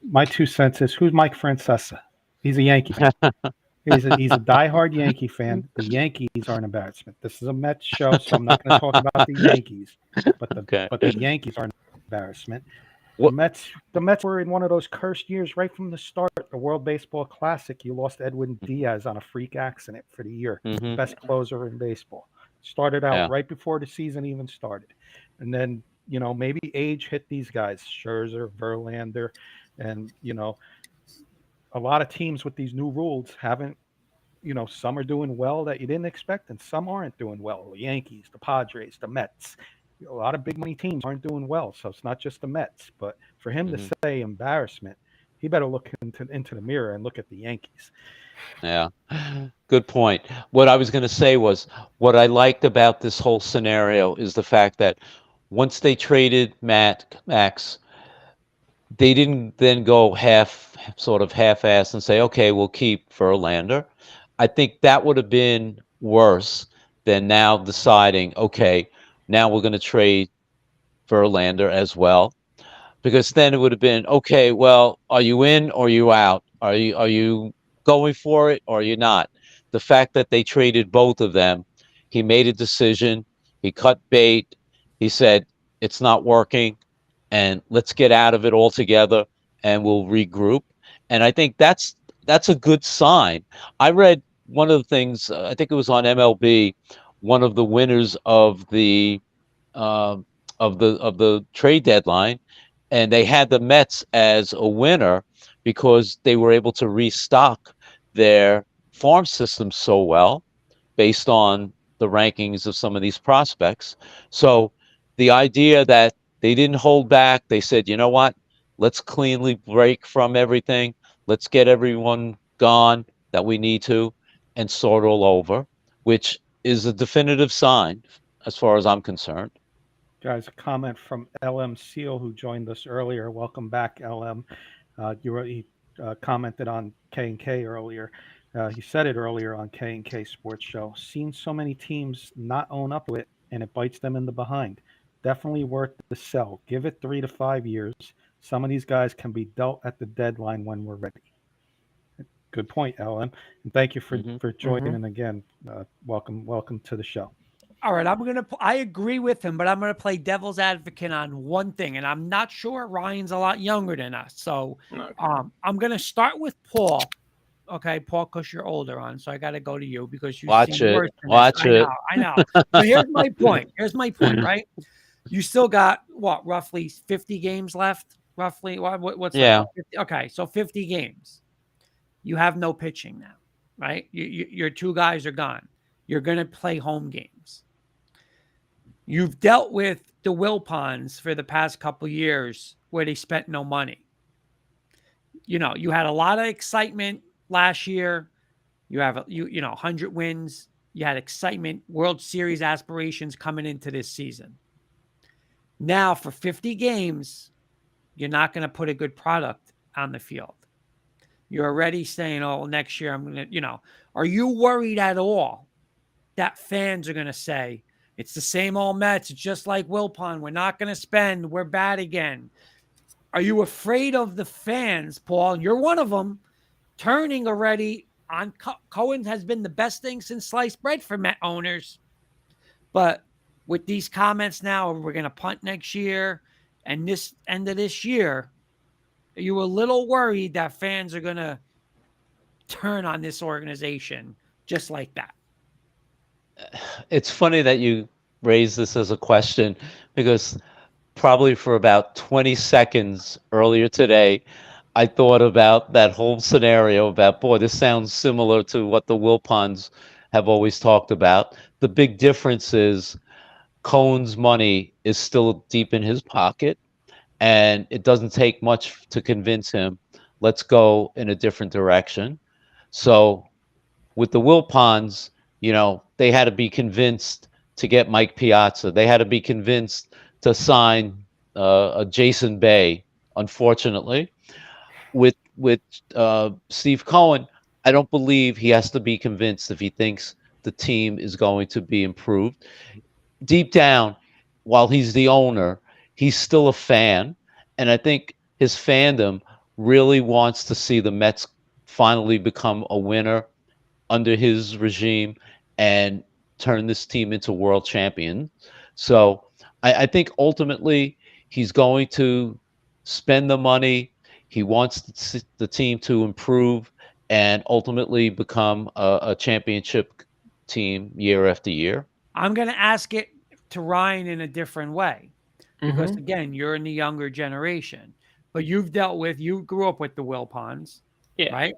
My 2 cents is, who's Mike Francesa? He's a Yankee fan. He's a diehard Yankee fan. The Yankees are an embarrassment. This is a Mets show, so I'm not going to talk about the Yankees, but the Yankees are an embarrassment. The Mets were in one of those cursed years right from the start. The World Baseball Classic, you lost Edwin Diaz on a freak accident for the year. Mm-hmm. Best closer in baseball. Started out right before the season even started. And then, maybe age hit these guys, Scherzer, Verlander, and, a lot of teams with these new rules haven't, some are doing well that you didn't expect, and some aren't doing well. The Yankees, the Padres, the Mets. A lot of big money teams aren't doing well, so it's not just the Mets. But for him to say embarrassment, he better look into the mirror and look at the Yankees. Yeah, good point. What I was going to say was, what I liked about this whole scenario is the fact that once they traded Max, they didn't then go half-ass and say, okay, we'll keep Verlander. I think that would have been worse than now deciding, okay, now we're going to trade Verlander as well, because then it would have been, okay, well, are you in or are you out? Are you going for it or are you not? The fact that they traded both of them, he made a decision, he cut bait, he said, it's not working, and let's get out of it altogether and we'll regroup. And I think that's a good sign. I read one of the things, I think it was on MLB, one of the winners of the trade deadline, and they had the Mets as a winner because they were able to restock their farm system so well, based on the rankings of some of these prospects. So the idea that they didn't hold back, they said, you know what, let's cleanly break from everything. Let's get everyone gone that we need to and start all over, which is a definitive sign as far as I'm concerned. Guys, a comment from LM Seal who joined us earlier. Welcome back, LM. He commented on K&K earlier. He said it earlier on K&K Sports Show. Seen so many teams not own up to it, and it bites them in the behind. Definitely worth the sell. Give it 3 to 5 years. Some of these guys can be dealt at the deadline when we're ready. Good point, LM. And thank you for joining again. Welcome to the show. All right, I agree with him, but I'm gonna play devil's advocate on one thing, and I'm not sure Ryan's a lot younger than us, so I'm gonna start with Paul. Okay, Paul, because you're older on, so I got to go to you because you've seen worse than Watch this. it. I know. But here's my point. Right? You still got what, roughly 50 games left? Roughly, what's Yeah. That? Okay, so 50 games. You have no pitching now, right? Your two guys are gone. You're gonna play home games. You've dealt with the Wilpons for the past couple years where they spent no money. You know, you had a lot of excitement last year. You have 100 wins. You had excitement, World Series aspirations coming into this season. Now for 50 games, you're not going to put a good product on the field. You're already saying, oh, next year I'm going to, are you worried at all that fans are going to say, it's the same old Mets, it's just like Wilpon, we're not going to spend, we're bad again? Are you afraid of the fans, Paul? You're one of them, turning already on Cohen has been the best thing since sliced bread for Met owners. But with these comments now, we're going to punt next year and this end of this year, are you a little worried that fans are going to turn on this organization just like that? It's funny that you raise this as a question because probably for about 20 seconds earlier today, I thought about that whole scenario about, boy, this sounds similar to what the Wilpons have always talked about. The big difference is Cohen's money is still deep in his pocket, and it doesn't take much to convince him, let's go in a different direction. So with the Wilpons, they had to be convinced to get Mike Piazza. They had to be convinced to sign a Jason Bay. Unfortunately, with Steve Cohen, I don't believe he has to be convinced if he thinks the team is going to be improved. Deep down, while he's the owner, he's still a fan, and I think his fandom really wants to see the Mets finally become a winner under his regime and turn this team into world champion. So I think ultimately he's going to spend the money. He wants the team to improve and ultimately become a championship team year after year. I'm going to ask it to Ryan in a different way because, again, you're in the younger generation, but you grew up with the Wilpons, right?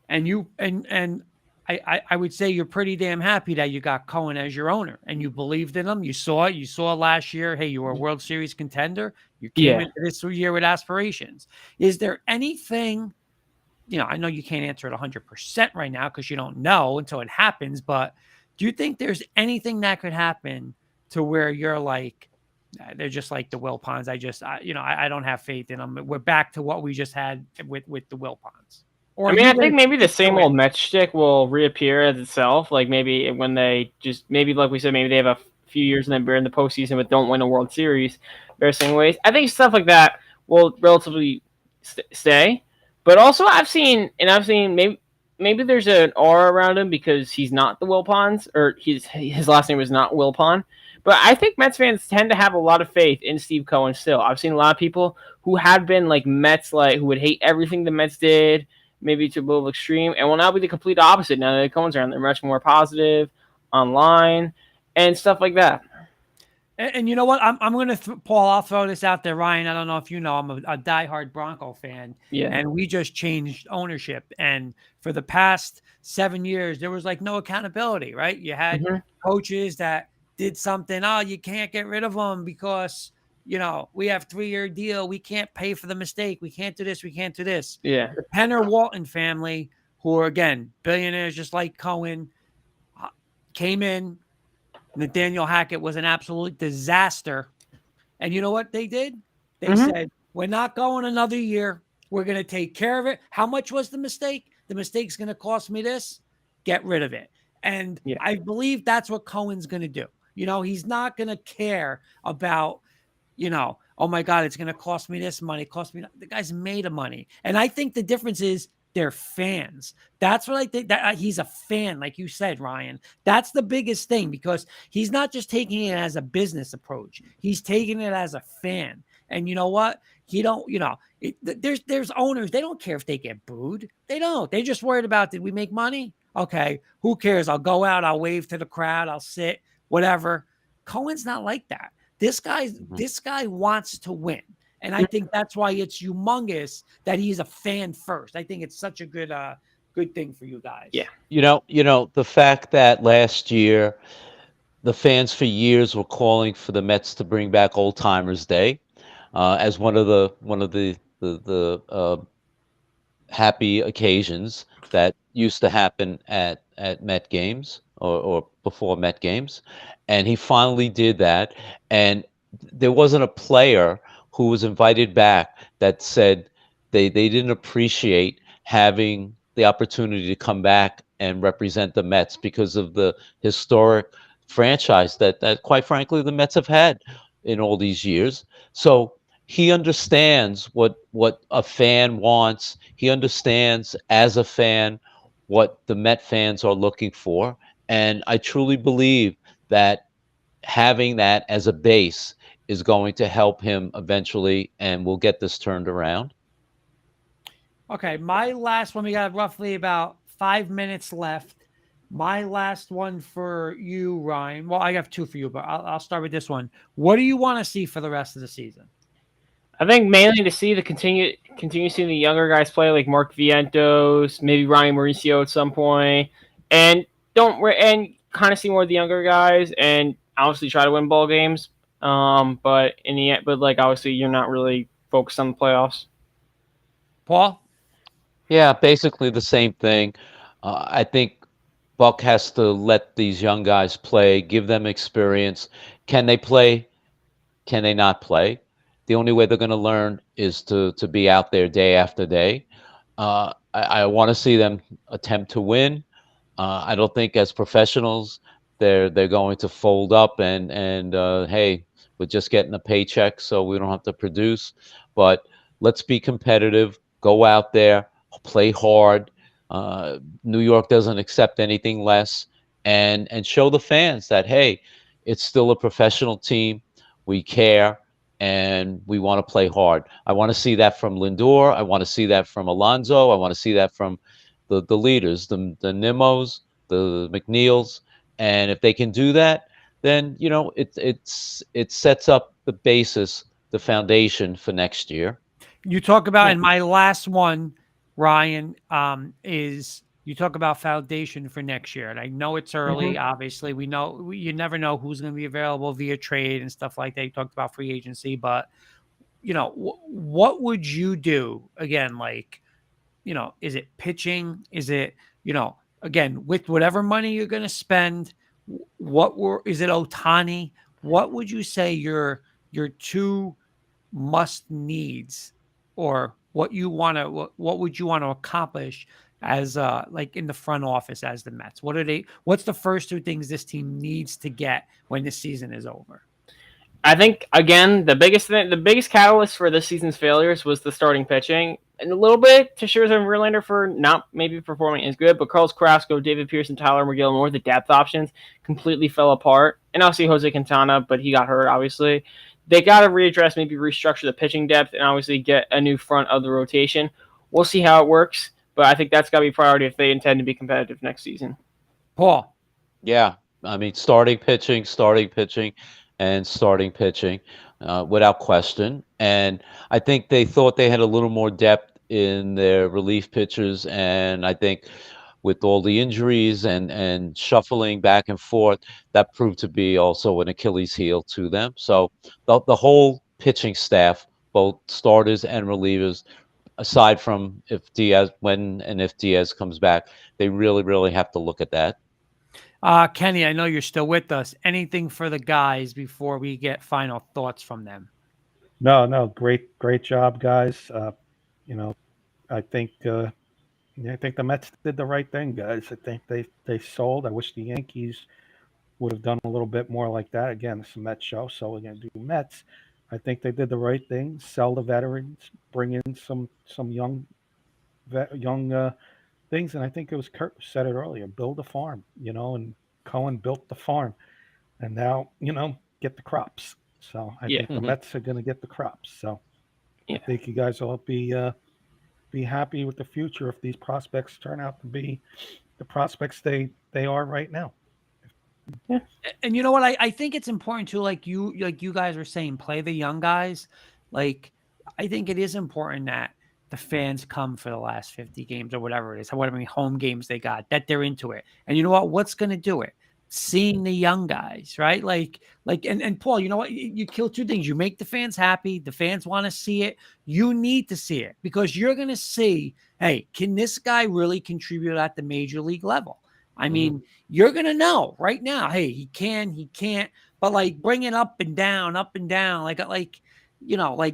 And I would say you're pretty damn happy that you got Cohen as your owner and you believed in him. You saw it. You saw last year, hey, you were a World Series contender. You came into this year with aspirations. Is there anything, I know you can't answer it 100% right now because you don't know until it happens, but do you think there's anything that could happen to where you're like, they're just like the Wilpons? I don't have faith in them. We're back to what we just had with the Wilpons. Or I think maybe the same old Mets shtick will reappear as itself. Like maybe when they maybe like we said, maybe they have a few years and then they're in the postseason but don't win a World Series. Embarrassing ways. I think stuff like that will relatively stay. But also I've seen maybe there's an aura around him because he's not the Wilpons, or his last name is not Wilpon. But I think Mets fans tend to have a lot of faith in Steve Cohen still. I've seen a lot of people who had been like Mets, like who would hate everything the Mets did, maybe to a little extreme, and will now be the complete opposite now that Cohen's around. They're much more positive online and stuff like that. And you know what? I'm going to, Paul, I'll throw this out there, Ryan. I don't know if you know, I'm a diehard Bronco fan. Yeah. And we just changed ownership. And for the past 7 years, there was like no accountability, right? You had coaches that did something. Oh, you can't get rid of them because, we have 3-year deal. We can't pay for the mistake. We can't do this. We can't do this. Yeah. The Penner Walton family, who are, again, billionaires just like Cohen, came in. Nathaniel Hackett was an absolute disaster. And you know what they did? They said, we're not going another year. We're going to take care of it. How much was the mistake? The mistake's going to cost me this. Get rid of it. And I believe that's what Cohen's going to do. He's not going to care about, oh my God, it's going to cost me this money. The guy's made of money. And I think the difference is they're fans. That's what I think. That he's a fan, like you said, Ryan. That's the biggest thing, because he's not just taking it as a business approach. He's taking it as a fan. And you know what? There's owners. They don't care if they get booed. They don't. They're just worried about, did we make money? Okay, who cares? I'll go out. I'll wave to the crowd. I'll sit. Whatever. Cohen's not like that. This guy wants to win. And I think that's why it's humongous that he's a fan first. I think it's such a good thing for you guys. Yeah. The fact that last year the fans for years were calling for the Mets to bring back Old Timers Day as one of the happy occasions that used to happen at Met games or before Met games, and he finally did that. And there wasn't a player who was invited back that said they didn't appreciate having the opportunity to come back and represent the Mets because of the historic franchise that quite frankly the Mets have had in all these years. So he understands what a fan wants. He understands as a fan what the Met fans are looking for. And I truly believe that having that as a base is going to help him eventually, and we'll get this turned around. Okay, my last one, we got roughly about 5 minutes left. My last one for you, Ryan. Well, I have two for you, but I'll start with this one. What do you want to see for the rest of the season? I think mainly to see continue seeing the younger guys play, like Mark Vientos, maybe Ryan Mauricio at some point, and kind of see more of the younger guys, and obviously try to win ball games. But in the end, obviously you're not really focused on the playoffs. Paul? Yeah, basically the same thing. I think Buck has to let these young guys play, give them experience. Can they play? Can they not play? The only way they're going to learn is to be out there day after day. I want to see them attempt to win. I don't think as professionals they're going to fold up and hey, we're just getting a paycheck, so we don't have to produce. But let's be competitive. Go out there, play hard. New York doesn't accept anything less, and show the fans that, hey, it's still a professional team. We care, and we want to play hard. I want to see that from Lindor. I want to see that from Alonso. I want to see that from the leaders, the Nimos, the McNeils. And if they can do that, then it sets up the basis, the foundation for next year. You talk about, and my last one, Ryan, is you talk about foundation for next year. And I know it's early, obviously. We know you never know who's going to be available via trade and stuff like that. You talked about free agency, but what would you do again? Is it pitching? Is it, again, with whatever money you're going to spend, is it Ohtani? What would you say your two must needs, or what would you want to accomplish as in the front office as the Mets? What's the first two things this team needs to get when the season is over? I think, again, the biggest catalyst for this season's failures was the starting pitching, and a little bit to Scherzer and Verlander for not maybe performing as good, but Carlos Carrasco, David Pearson, Tyler McGill, the depth options completely fell apart. And obviously Jose Quintana, but he got hurt, obviously. They got to readdress, maybe restructure the pitching depth, and obviously get a new front of the rotation. We'll see how it works, but I think that's got to be a priority if they intend to be competitive next season. Paul? Yeah, I mean, starting pitching. and starting pitching, without question. And I think they thought they had a little more depth in their relief pitchers, and I think with all the injuries and shuffling back and forth, that proved to be also an Achilles heel to them. So the whole pitching staff, both starters and relievers, aside from if Diaz, when and if Diaz comes back, they really, really have to look at that. Kenny, I know you're still with us. Anything for the guys before we get final thoughts from them? No, great job, guys. You know, I think yeah, I think the Mets did the right thing, guys. I think they sold. I wish the Yankees would have done a little bit more like that. Again, it's a Mets show, so we're gonna do Mets. I think they did the right thing. Sell the veterans, bring in some young things, and I think it was Kurt who said it earlier. Build a farm, and Cohen built the farm, and now get the crops. So I Yeah. think the Mets are going to get the crops. So I Yeah. think you guys will be happy with the future if these prospects turn out to be the prospects they are right now. And you know what? I think it's important to like you guys are saying, play the young guys. Like I think it is important that the fans come for the last 50 games or whatever it is, however many home games they got, that they're into it. And you know what? What's gonna do it? Seeing the young guys, right? And Paul, you know what? You kill two things. You make the fans happy. The fans want to see it. You need to see it because you're gonna see, hey, can this guy really contribute at the major league level? I mean, you're going to know right now, hey, he can, he can't, but like bring it up and down, like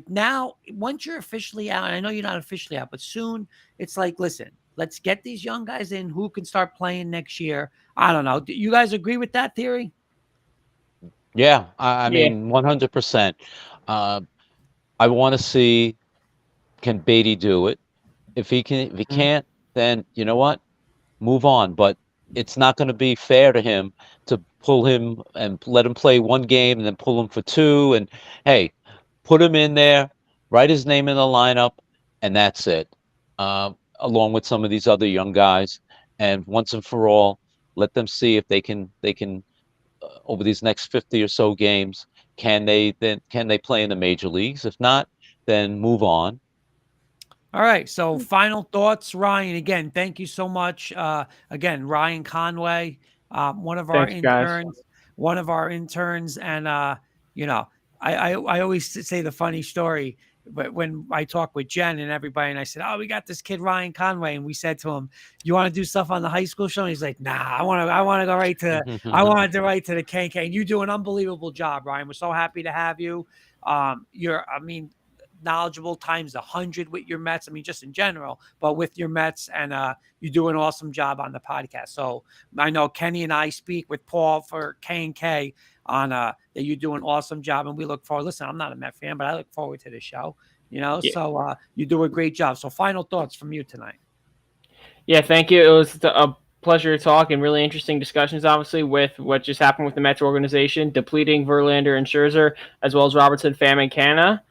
now, once you're officially out, and I know you're not officially out, but soon it's like, listen, let's get these young guys in who can start playing next year. I don't know. Do you guys agree with that theory? Yeah, I Yeah. mean, 100%. Uh, I want to see, can Beatty do it? If he Mhm. can't, then you know what? Move on. But it's not going to be fair to him to pull him and let him play one game and then pull him for two. And hey, put him in there, write his name in the lineup, and that's it. Along with some of these other young guys, and once and for all, let them see if they can over these next 50 or so games, can they play in the major leagues? If not, then move on. All right. So final thoughts, Ryan. Again, thank you so much. Again, Ryan Conway, one of our Thanks, guys. interns, and you know, I always say the funny story. But when I talk with Jen and everybody, and I said, "Oh, we got this kid Ryan Conway," and we said to him, "You want to do stuff on the high school show?" And he's like, "Nah, I want to go right to, I wanted to write to the KK." And you do an unbelievable job, Ryan. We're so happy to have you. I mean, knowledgeable times 100 with your Mets. I mean, just in general, but with your Mets, and you do an awesome job on the podcast. So I know Kenny and I speak with Paul for K&K on that you do an awesome job, and we look forward. Listen, I'm not a Met fan, but I look forward to the show. Yeah. So you do a great job. So final thoughts from you tonight. Yeah, thank you. It was a pleasure to talk and really interesting discussions, obviously, with what just happened with the Mets organization, depleting Verlander and Scherzer, as well as Robertson, Pham, and Canna.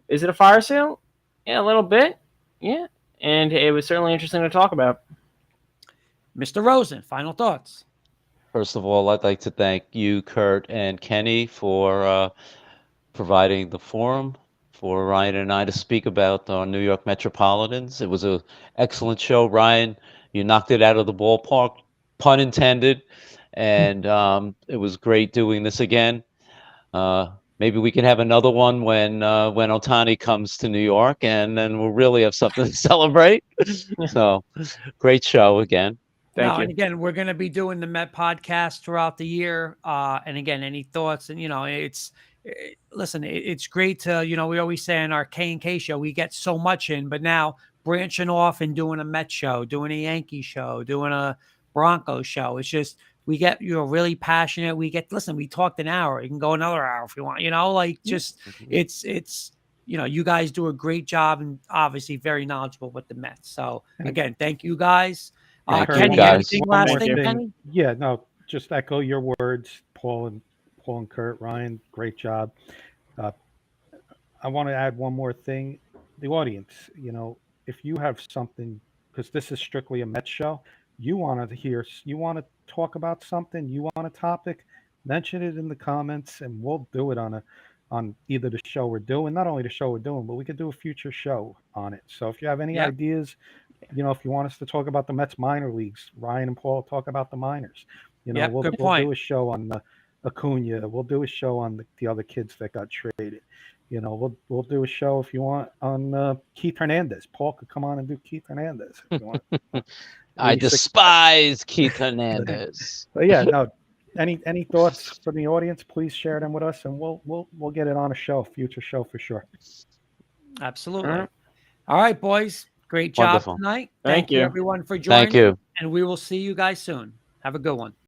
Is it a fire sale? Yeah, a little bit. Yeah. And it was certainly interesting to talk about. Mr. Rosen, final thoughts. First of all, I'd like to thank you, Kurt, and Kenny for providing the forum for Ryan and I to speak about our New York Metropolitans. It was an excellent show, Ryan. You knocked it out of the ballpark, pun intended, and it was great doing this again. Maybe we can have another one when Otani comes to New York, and then we'll really have something to celebrate. So, great show again. Thank No, you. and again, we're going to be doing the Met podcast throughout the year. And again, any thoughts? And listen, it's great to we always say in our K&K show we get so much in, but now branching off and doing a Met show, doing a Yankee show, doing a Broncos show. It's just we get really passionate. We talked an hour. You can go another hour if you want. It's you guys do a great job and obviously very knowledgeable with the Mets. So again, thank you guys. Thank Kurt, you, Kenny, guys. anything one last more thing, thing. Kenny? Yeah, no, just echo your words, Paul and Kurt, Ryan, great job. Uh, I want to add one more thing. The audience, if you have something, because this is strictly a Met show, you want to talk about something, you want a topic, mention it in the comments, and we'll do it on either the show we're doing, not only the show we're doing, but we could do a future show on it. So if you have any Yep. ideas, if you want us to talk about the Mets minor leagues, Ryan and Paul talk about the minors. Yep, We'll good point. do a show on the Acuna. We'll do a show on the other kids that got traded. We'll do a show if you want on Keith Hernandez. Paul could come on and do Keith Hernandez if you want. I despise Keith Hernandez. But yeah, no. Any thoughts from the audience? Please share them with us, and we'll get it on a future show for sure. Absolutely. All right, boys. Great job Wonderful. tonight. Thank you, everyone, for joining. Thank you. And we will see you guys soon. Have a good one.